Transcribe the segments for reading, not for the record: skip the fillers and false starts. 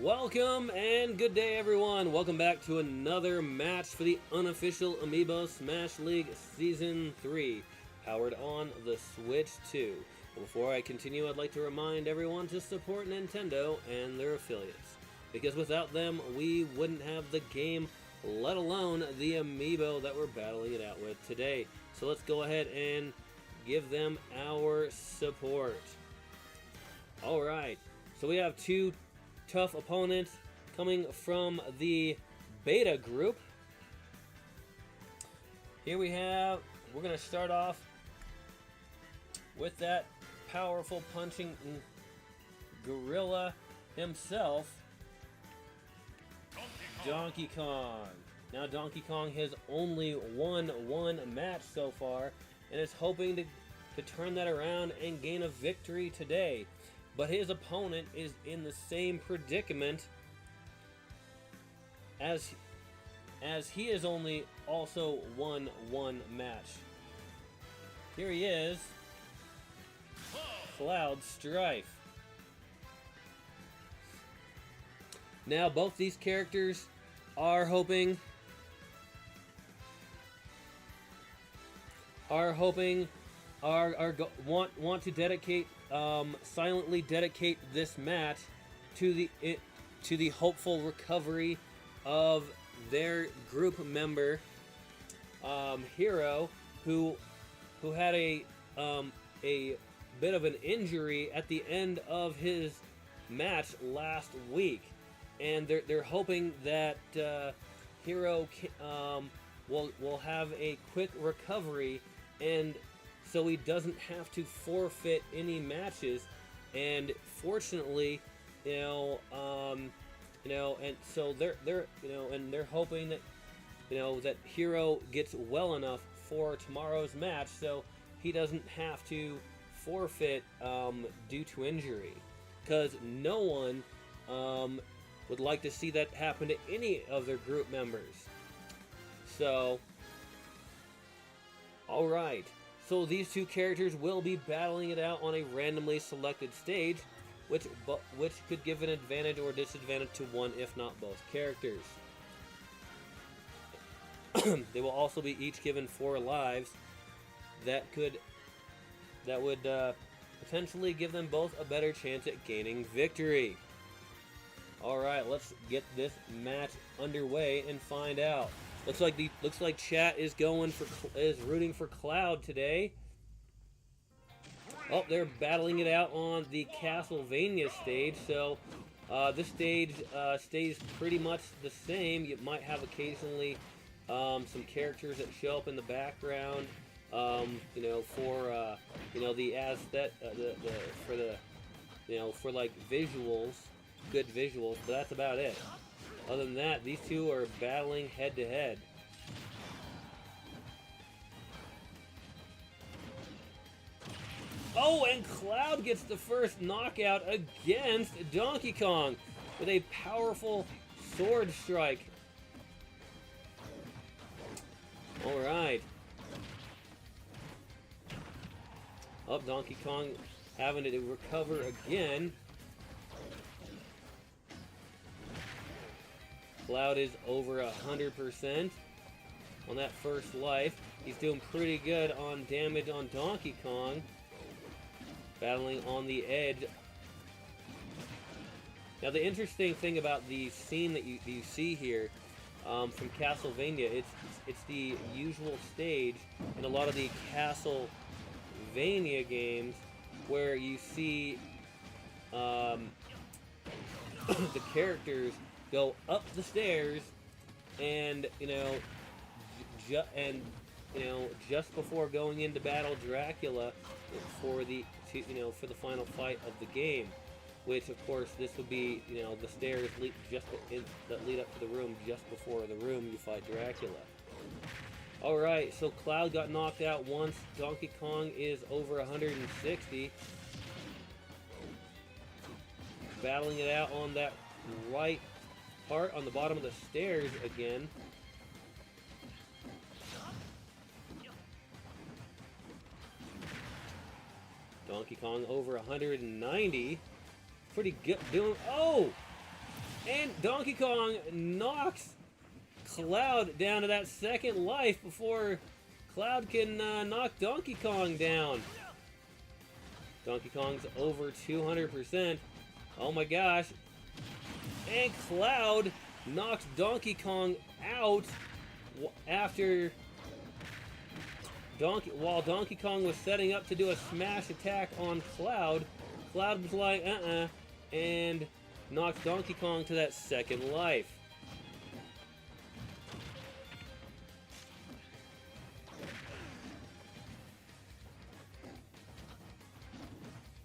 Welcome and good day, everyone. Welcome back to another match for the Unofficial Amiibo Smash League Season 3, powered on the Switch 2. Before I continue, I'd like to remind everyone to support Nintendo and their affiliates, because without them, we wouldn't have the game, let alone the Amiibo that we're battling it out with today. So let's go ahead and give them our support. Alright, so we have two tough opponents coming from the beta group. Here we're going to start off with that powerful punching gorilla himself, Donkey Kong. Now Donkey Kong has only won one match so far and is hoping to turn that around and gain a victory today. But his opponent is in the same predicament as he has only also won one match. Here he is, Cloud Strife. Now both these characters are hoping want to dedicate silently dedicate this match to the hopeful recovery of their group member Hero, who had a bit of an injury at the end of his match last week, and they're hoping that Hero will have a quick recovery, and so he doesn't have to forfeit any matches. And fortunately, and so they're hoping that that Hero gets well enough for tomorrow's match, so he doesn't have to forfeit due to injury, because no one would like to see that happen to any of their group members. So, all right. So these two characters will be battling it out on a randomly selected stage, which could give an advantage or disadvantage to one, if not both characters. They will also be each given 4 lives that would potentially give them both a better chance at gaining victory. All right, let's get this match underway and find out. Looks like chat is rooting for Cloud today. Oh, they're battling it out on the Castlevania stage. So this stage stays pretty much the same. You might have occasionally some characters that show up in the background, for the for like visuals, good visuals. But that's about it. Other than that, these two are battling head to head. Oh, and Cloud gets the first knockout against Donkey Kong with a powerful sword strike. Alright. Oh, Donkey Kong having to recover again. Cloud is over 100% on that first life. He's doing pretty good on damage on Donkey Kong. Battling on the edge. Now the interesting thing about the scene that you see here from Castlevania, it's the usual stage in a lot of the Castlevania games where you see the characters go up the stairs, and just before going into battle Dracula for the final fight of the game, which of course this would be the stairs that lead up to the room just before the room you fight Dracula. All right, so Cloud got knocked out once. Donkey Kong is over 160, battling it out on that right part on the bottom of the stairs again. Donkey Kong over 190. Pretty good. Oh! And Donkey Kong knocks Cloud down to that second life before Cloud can knock Donkey Kong down. Donkey Kong's over 200%. Oh my gosh. And Cloud knocks Donkey Kong out after while Donkey Kong was setting up to do a smash attack on Cloud. Cloud was like, and knocks Donkey Kong to that second life.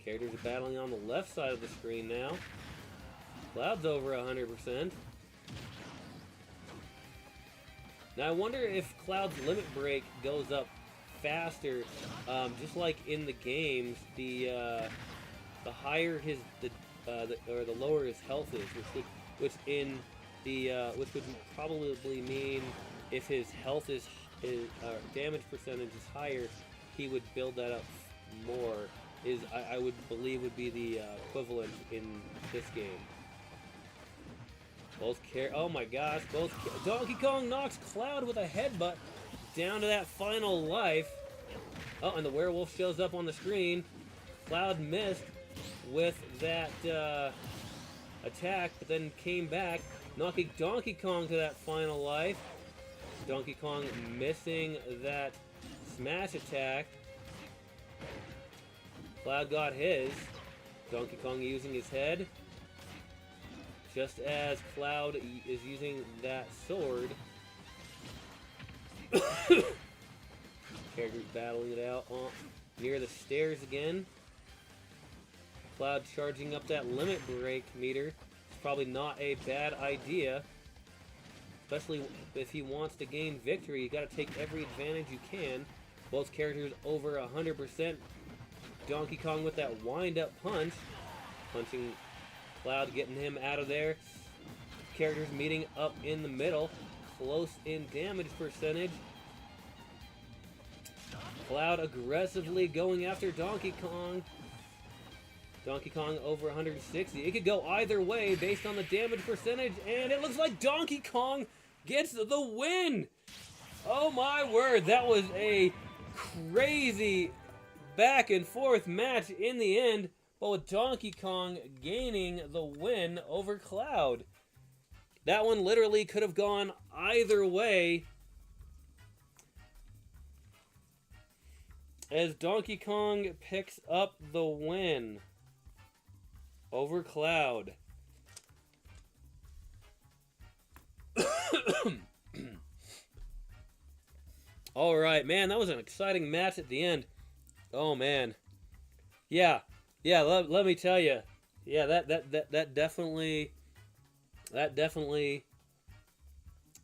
Characters are battling on the left side of the screen now. Cloud's over 100%. Now I wonder if Cloud's limit break goes up faster, just like in the games. The higher or the lower his health is, which would probably mean if his health is damage percentage is higher, he would build that up more. I would believe would be the equivalent in this game. Oh my gosh! Donkey Kong knocks Cloud with a headbutt down to that final life. Oh, and the werewolf shows up on the screen. Cloud missed with that attack, but then came back, knocking Donkey Kong to that final life. Donkey Kong missing that smash attack. Cloud got his. Donkey Kong using his head. Just as Cloud is using that sword. Characters battling it out near the stairs again. Cloud charging up that limit break meter. It's probably not a bad idea. Especially if he wants to gain victory, you got to take every advantage you can. Both characters over 100%. Donkey Kong with that wind-up punch. Punching Cloud, getting him out of there. Characters meeting up in the middle. Close in damage percentage. Cloud aggressively going after Donkey Kong. Donkey Kong over 160. It could go either way based on the damage percentage, and it looks like Donkey Kong gets the win. Oh my word, that was a crazy back and forth match in the end, but with Donkey Kong gaining the win over Cloud. That one literally could have gone either way, as Donkey Kong picks up the win over Cloud. Alright, man, that was an exciting match at the end. Oh, man. Yeah, let me tell you. Yeah, that definitely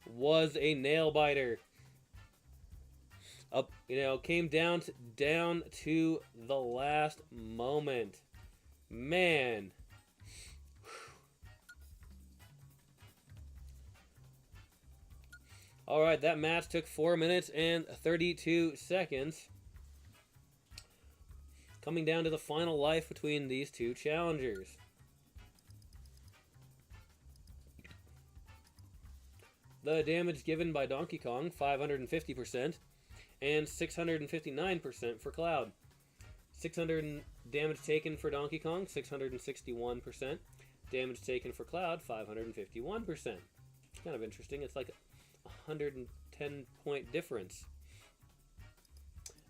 was a nail-biter. Up, came down to the last moment. Man. Alright, that match took 4 minutes and 32 seconds. Coming down to the final life between these two challengers. The damage given by Donkey Kong, 550%, and 659% for Cloud. 600 damage taken for Donkey Kong, 661%. Damage taken for Cloud, 551%. Kind of interesting. It's like a 110-point difference.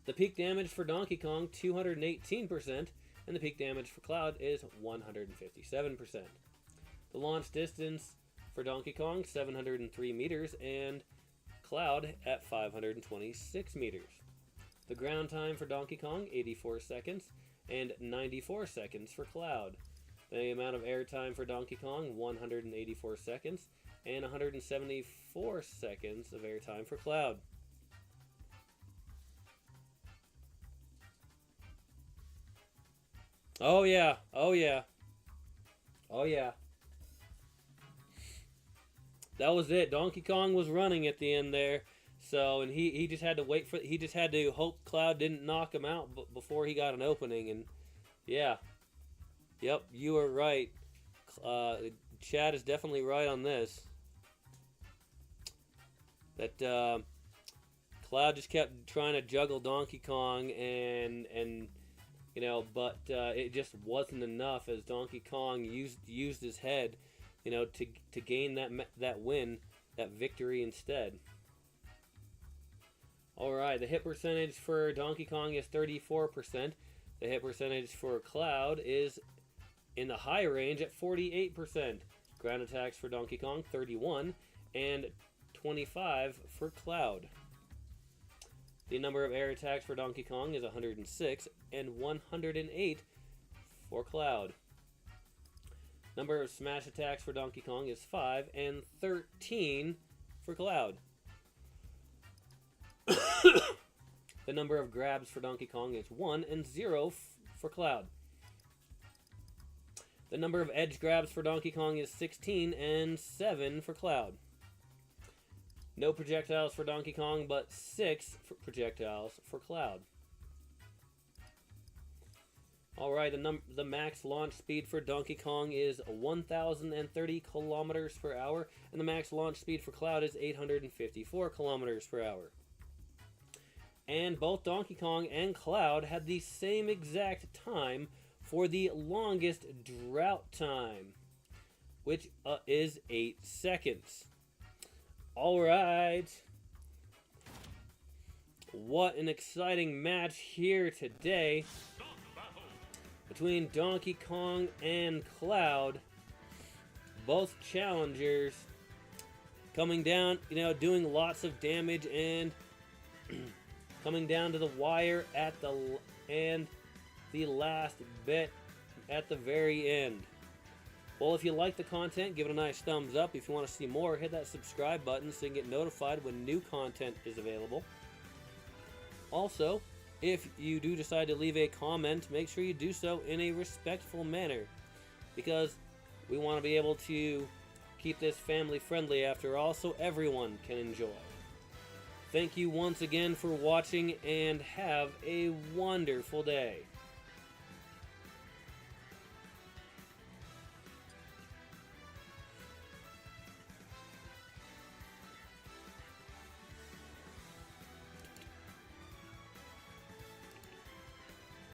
The peak damage for Donkey Kong, 218%, and the peak damage for Cloud is 157%. The launch distance for Donkey Kong, 703 meters, and Cloud at 526 meters. The ground time for Donkey Kong, 84 seconds, and 94 seconds for Cloud. The amount of air time for Donkey Kong, 184 seconds, and 174 seconds of air time for Cloud. Oh yeah, oh yeah, oh yeah. That was it. Donkey Kong was running at the end there. So, and he just had to wait for, he just had to hope Cloud didn't knock him out before he got an opening. And yeah, yep, you were right. Chad is definitely right on this. That Cloud just kept trying to juggle Donkey Kong, and you know, but it just wasn't enough, as Donkey Kong used his head, you know, to gain that win, that victory instead. All right, the hit percentage for Donkey Kong is 34%. The hit percentage for Cloud is in the high range at 48%. Ground attacks for Donkey Kong, 31, and 25 for Cloud. The number of air attacks for Donkey Kong is 106 and 108 for Cloud. Number of smash attacks for Donkey Kong is 5 and 13 for Cloud. The number of grabs for Donkey Kong is 1 and 0 for Cloud. The number of edge grabs for Donkey Kong is 16 and 7 for Cloud. No projectiles for Donkey Kong, but 6 projectiles for Cloud. Alright, the max launch speed for Donkey Kong is 1,030 kilometers per hour, and the max launch speed for Cloud is 854 kilometers per hour. And both Donkey Kong and Cloud had the same exact time for the longest drought time, which is 8 seconds. Alright. What an exciting match here today between Donkey Kong and Cloud. Both challengers coming down, you know, doing lots of damage and coming down to the wire at the last bit at the very end. Well, if you like the content, give it a nice thumbs up. If you want to see more, hit that subscribe button so you can get notified when new content is available. Also, if you do decide to leave a comment, make sure you do so in a respectful manner, because we want to be able to keep this family friendly after all, so everyone can enjoy. Thank you once again for watching, and have a wonderful day.